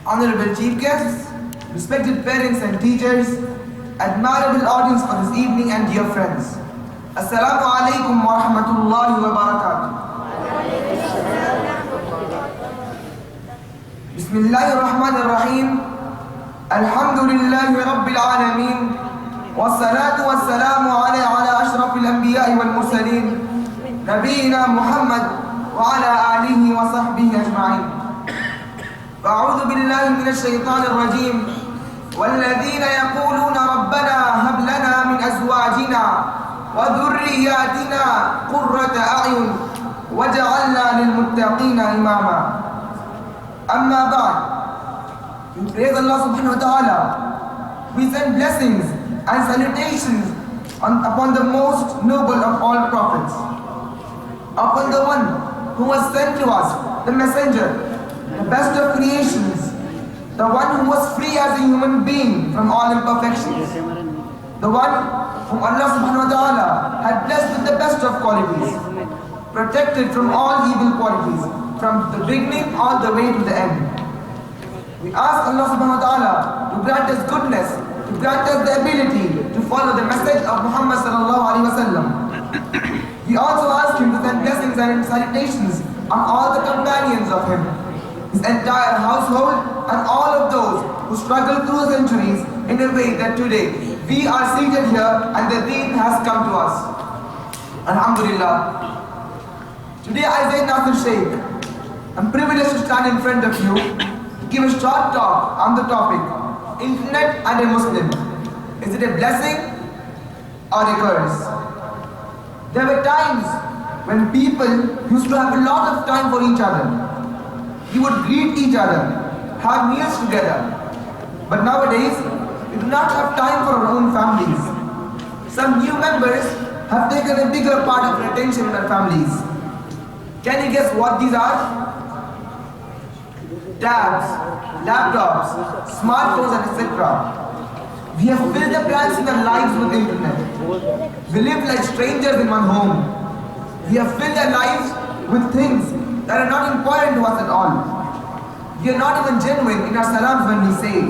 Honorable Chief Guests, respected parents and teachers, admirable audience for this evening and dear friends. Assalamu alaikum wa rahmatullahi wa barakatuh. Bismillahir Rahmanir Rahim. Alhamdulillahi Rabbil Alameen. Wassalatu wassalamu ala ashrafil anbiya'i wal mursaleen. Nabiyyina Mohammed wa ala alihi wa sahbihi ajma'in. أعوذ بالله من الشيطان الرجيم والذين يقولون ربنا هب لنا من أزواجنا وذرياتنا قرة أعين وجعلنا للمتقين إماما. أما بعد, we praise Allah subhanahu wa ta'ala. We send blessings and salutations upon the most noble of all prophets, upon the one who was sent to us, the messenger, the best of creations, the one who was free as a human being from all imperfections, the one whom Allah subhanahu wa ta'ala had blessed with the best of qualities, protected from all evil qualities, from the beginning all the way to the end. We ask Allah subhanahu wa ta'ala to grant us goodness, to grant us the ability to follow the message of Muhammad sallallahu alaihi wasallam. We also ask him to send blessings and salutations on all the companions of him, his entire household, and all of those who struggled through centuries in a way that today we are seated here and the deen has come to us. Alhamdulillah. Today I, Zayd Nasir Sheikh, I'm privileged to stand in front of you to give a short talk on the topic, Internet and a Muslim. Is it a blessing or a curse? There were times when people used to have a lot of time for each other. You would greet each other, have meals together. But nowadays, we do not have time for our own families. Some new members have taken a bigger part of our attention in our families. Can you guess what these are? Tabs, laptops, smartphones, and etc. We have filled the blanks in our lives with the internet. We live like strangers in one home. We have filled our lives with things that are not important to us at all. We are not even genuine in our salams when we say,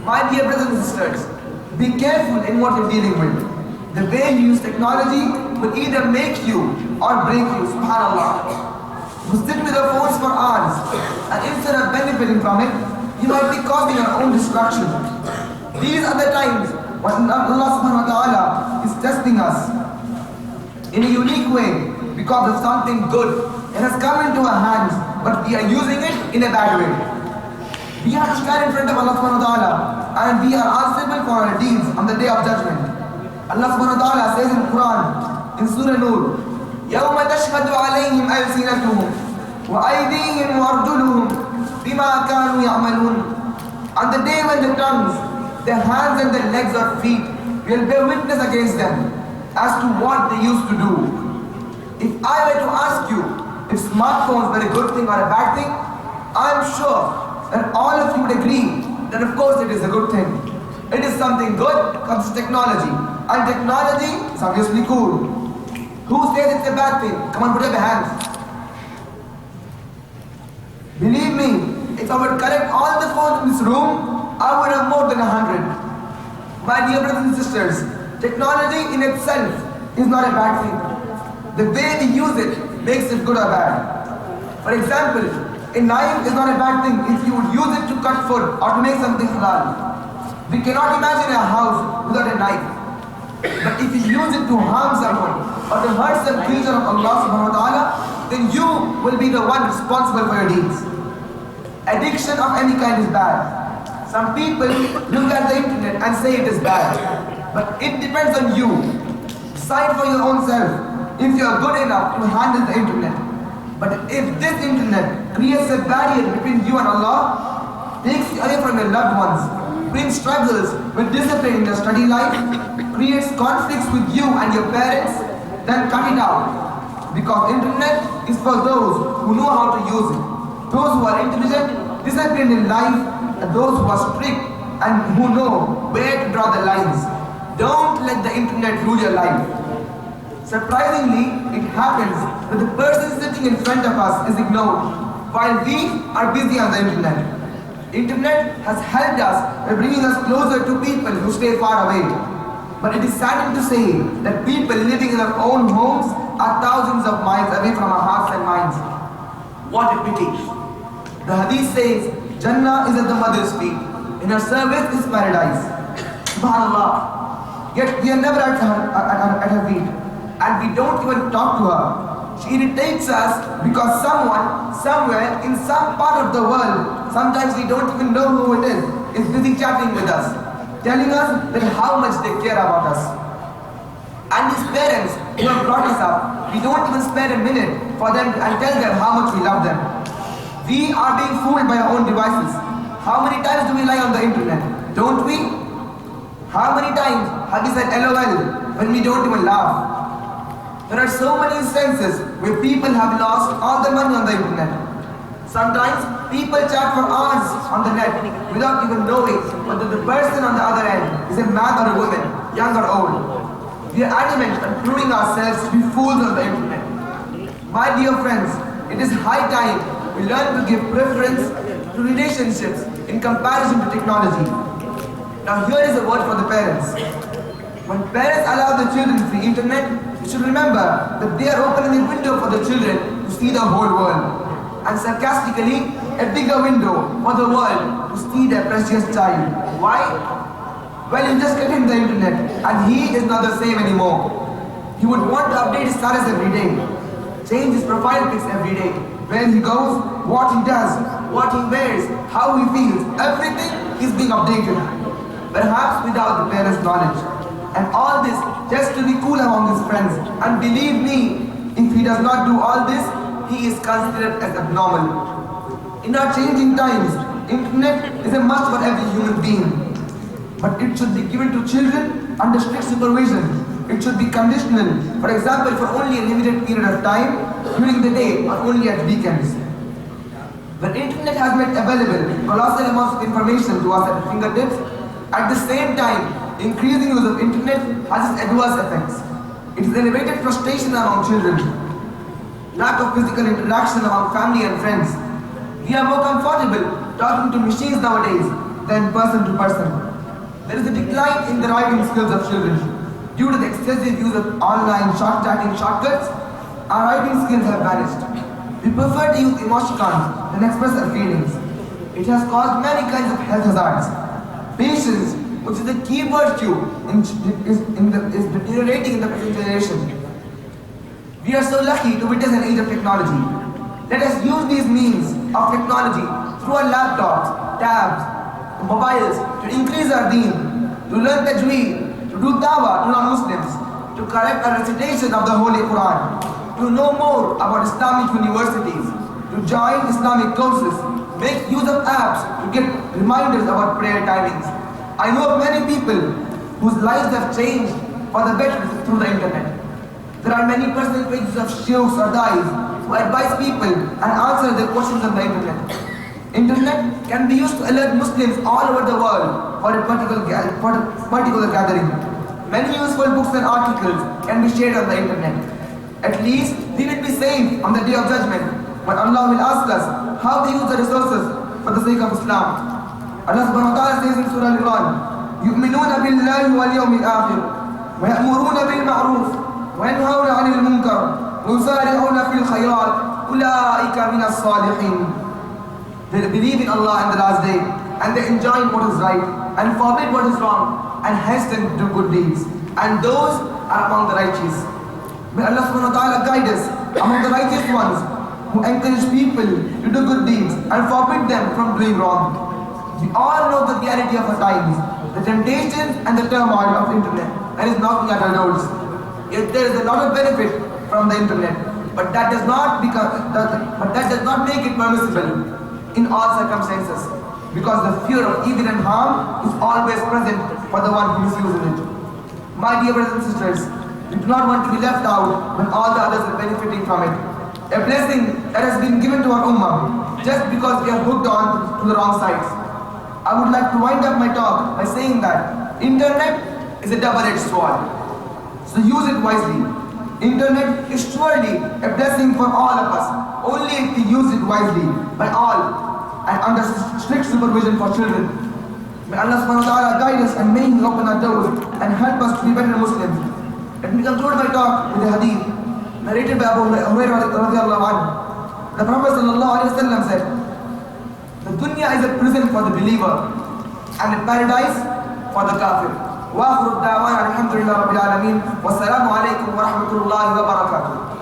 my dear brothers and sisters, be careful in what you're dealing with. The way you use technology will either make you or break you, subhanAllah. You sit with your phones for hours, and instead of benefiting from it, you might be causing your own destruction. These are the times when Allah subhanahu wa ta'ala is testing us in a unique way because of something good. It has come into our hands, but we are using it in a bad way. We have to stand in front of Allah subhanahu wa ta'ala, and we are answerable for our deeds on the day of judgment. Allah subhanahu wa ta'ala says in Quran, in Surah Nur, يَوْمَ تَشْهَدُ عَلَيْهِمْ أَلْسِنَتُهُمْ وَأَيْدِيهِمْ وَأَرْجُلُهُمْ بِمَا كَانُوا يَعْمَلُونَ. On the day when the tongues, their hands and their legs or feet will bear witness against them as to what they used to do. If I were to ask you if smartphones were a good thing or a bad thing, I am sure that all of you would agree that of course it is a good thing. It is something good comes to technology, and technology is obviously cool. Who says it's a bad thing? Come on, put up your hands. Believe me, if I would collect all the phones in this room, I would have more than 100. My dear brothers and sisters, technology in itself is not a bad thing. The way we use it makes it good or bad. For example, a knife is not a bad thing if you would use it to cut food or to make something halal. We cannot imagine a house without a knife. But if you use it to harm someone or to hurt some creature of Allah subhanahu wa ta'ala, then you will be the one responsible for your deeds. Addiction of any kind is bad. Some people look at the internet and say it is bad. But it depends on you. Decide for your own self if you are good enough to handle the internet. But if this internet creates a barrier between you and Allah, takes you away from your loved ones, brings struggles with discipline in your study life, creates conflicts with you and your parents, then cut it out. Because internet is for those who know how to use it. Those who are intelligent, disciplined in life, and those who are strict and who know where to draw the lines. Don't let the internet rule your life. Surprisingly, it happens that the person sitting in front of us is ignored while we are busy on the internet. Internet has helped us by bringing us closer to people who stay far away. But it is saddening to say that people living in their own homes are thousands of miles away from our hearts and minds. What a pity. The hadith says, Jannah is at the mother's feet. In her service is paradise. SubhanAllah. Yet we are never at her feet. And we don't even talk to her. She irritates us because someone, somewhere, in some part of the world, sometimes we don't even know who it is busy chatting with us, telling us that how much they care about us. And these parents who have brought us up, we don't even spare a minute for them and tell them how much we love them. We are being fooled by our own devices. How many times do we lie on the internet? Don't we? How many times have we said LOL when we don't even laugh? There are so many instances where people have lost all their money on the internet. Sometimes people chat for hours on the net without even knowing whether the person on the other end is a man or a woman, young or old. We are adamant on proving ourselves to be fools on the internet. My dear friends, it is high time we learn to give preference to relationships in comparison to technology. Now here is a word for the parents. When parents allow the children free internet, you should remember that they are opening a window for the children to see the whole world. And sarcastically, a bigger window for the world to see their precious child. Why? Well, you just get him the internet and he is not the same anymore. He would want to update his status every day, change his profile pics every day, where he goes, what he does, what he wears, how he feels, everything is being updated. Perhaps without the parents' knowledge. And all this just to be cool among his friends. And believe me, if he does not do all this, he is considered as abnormal. In our changing times, internet is a must for every human being. But it should be given to children under strict supervision. It should be conditional, for example, for only a limited period of time during the day or only at weekends. The internet has made available colossal amounts of information to us at fingertips. At the same time, increasing use of internet has its adverse effects. It has elevated frustration among children, lack of physical interaction among family and friends. We are more comfortable talking to machines nowadays than person to person. There is a decline in the writing skills of children. Due to the excessive use of online short chatting shortcuts, our writing skills have vanished. We prefer to use emoticons than express our feelings. It has caused many kinds of health hazards. Patience, which is the key virtue, is deteriorating in the present generation. We are so lucky to witness an age of technology. Let us use these means of technology through our laptops, tabs, mobiles to increase our deen, to learn tajweed, to do dawah to non-Muslims, to correct our recitation of the Holy Quran, to know more about Islamic universities, to join Islamic courses, make use of apps to get reminders about prayer timings. I know of many people whose lives have changed for the better through the internet. There are many personal pages of Sheikhs or Dais who advise people and answer their questions on the internet. Internet can be used to alert Muslims all over the world for a particular gathering. Many useful books and articles can be shared on the internet. At least we will be safe on the day of judgment, but Allah will ask us how to use the resources for the sake of Islam. Allah subhanahu wa ta'ala says in Surah Al-Imran, يُؤْمِنُونَ بِاللَّهِ وَالْيَوْمِ الْآخِرِ وَيَأْمُرُونَ بِالْمَعْرُوفِ وَيَنْهَوْنَ عَنِ الْمُنكَرِ وَيُسَارِعُونَ فِي الْخَيْرَاتِ أُولَٰئِكَ مِنَ الصَّالِحِينَ. They believe in Allah and the last day, and they enjoin what is right, and forbid what is wrong, and hasten to do good deeds. And those are among the righteous. May Allah subhanahu wa ta'ala guide us among the righteous ones, who encourage people to do good deeds, and forbid them from doing wrong. We all know the reality of our times, the temptations and the turmoil of the internet that is knocking at our doors. Yet there is a lot of benefit from the internet, but that does not make it permissible in all circumstances, because the fear of evil and harm is always present for the one who misuses it. My dear brothers and sisters, we do not want to be left out when all the others are benefiting from it. A blessing that has been given to our ummah just because we are hooked on to the wrong sides. I would like to wind up my talk by saying that internet is a double-edged sword. So use it wisely. Internet is surely a blessing for all of us, only if we use it wisely by all. and under strict supervision for children. May Allah subhanahu wa ta'ala guide us and may He open our doors and help us to be better Muslims. Let me conclude my talk with a hadith narrated by Abu Hurairah radiallahu anhu. The Prophet sallallahu alayhi wa sallam said, the dunya is a prison for the believer and a paradise for the kafir. Wa akhiru da'wana alhamdulillahi rabbil alameen. Wassalamu alaikum wa rahmatullahi wa barakatuh.